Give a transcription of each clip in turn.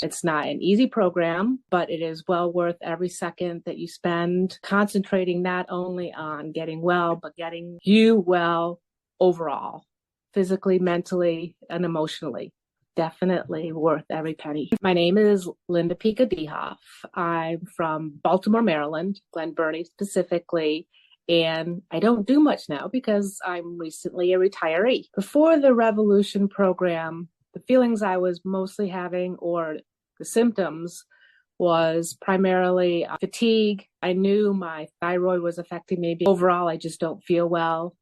It's not an easy program, but it is well worth every second that you spend concentrating not only on getting well, but getting you well overall, physically, mentally, and emotionally. Definitely worth every penny. My name is Linda Peco-DeHoff. I'm from Baltimore, Maryland, Glen Burnie specifically. And I don't do much now because I'm recently a retiree. Before the Revolution program, the feelings I was mostly having, or the symptoms, was primarily fatigue. I knew my thyroid was affecting me. Overall, I just don't feel well.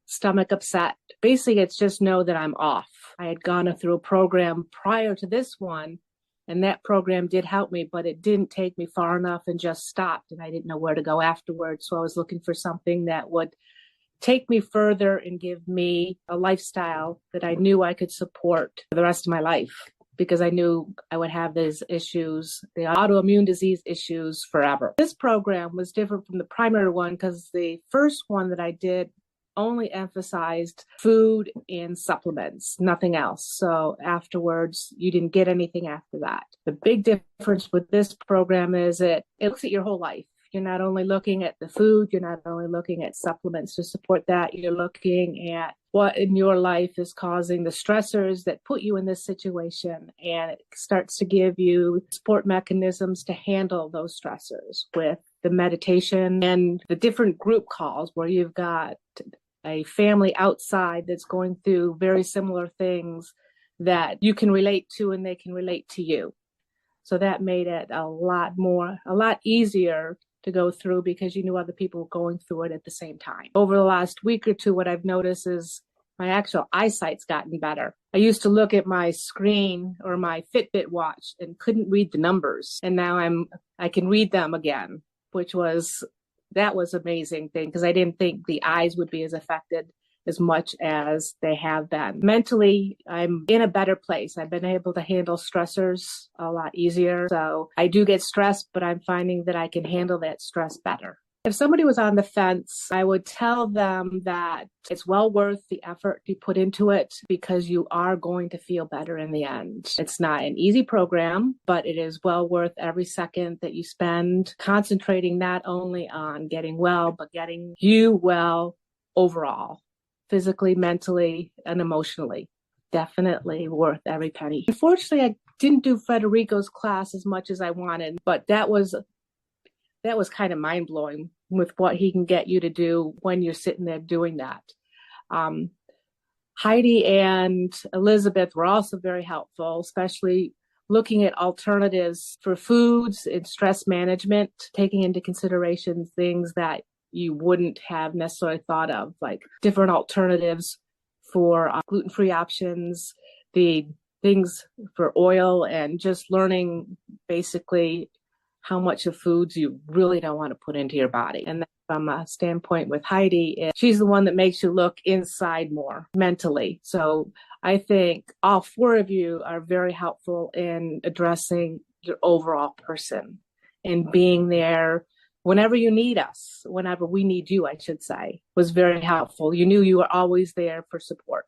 Stomach upset. Basically, it's just know that I'm off. I had gone through a program prior to this one, and that program did help me, but it didn't take me far enough and just stopped, and I didn't know where to go afterwards. So I was looking for something that would take me further and give me a lifestyle that I knew I could support for the rest of my life, because I knew I would have these issues, the autoimmune disease issues, forever. This program was different from the primary one because the first one that I did only emphasized food and supplements, nothing else. So afterwards, you didn't get anything after that. The big difference with this program is it looks at your whole life. You're not only looking at the food, you're not only looking at supplements to support that, you're looking at what in your life is causing the stressors that put you in this situation. And it starts to give you support mechanisms to handle those stressors with the meditation and the different group calls where you've got a family outside that's going through very similar things that you can relate to and they can relate to you. So that made it a lot easier to go through because you knew other people were going through it at the same time. Over the last week or two, what I've noticed is my actual eyesight's gotten better. I used to look at my screen or my Fitbit watch and couldn't read the numbers. And now I can read them again, that was an amazing thing because I didn't think the eyes would be as affected as much as they have been. Mentally, I'm in a better place. I've been able to handle stressors a lot easier. So I do get stressed, but I'm finding that I can handle that stress better. If somebody was on the fence, I would tell them that it's well worth the effort you put into it because you are going to feel better in the end. It's not an easy program, but it is well worth every second that you spend concentrating not only on getting well, but getting you well overall, physically, mentally, and emotionally. Definitely worth every penny. Unfortunately, I didn't do Federico's class as much as I wanted, but that was kind of mind-blowing with what he can get you to do when you're sitting there doing that. Heidi and Elizabeth were also very helpful, especially looking at alternatives for foods and stress management, taking into consideration things that you wouldn't have necessarily thought of, like different alternatives for gluten-free options, the things for oil, and just learning basically how much of foods you really don't want to put into your body. And from a standpoint with Heidi, she's the one that makes you look inside more mentally. So I think all four of you are very helpful in addressing your overall person and being there whenever you need us, whenever we need you, I should say, was very helpful. You knew you were always there for support.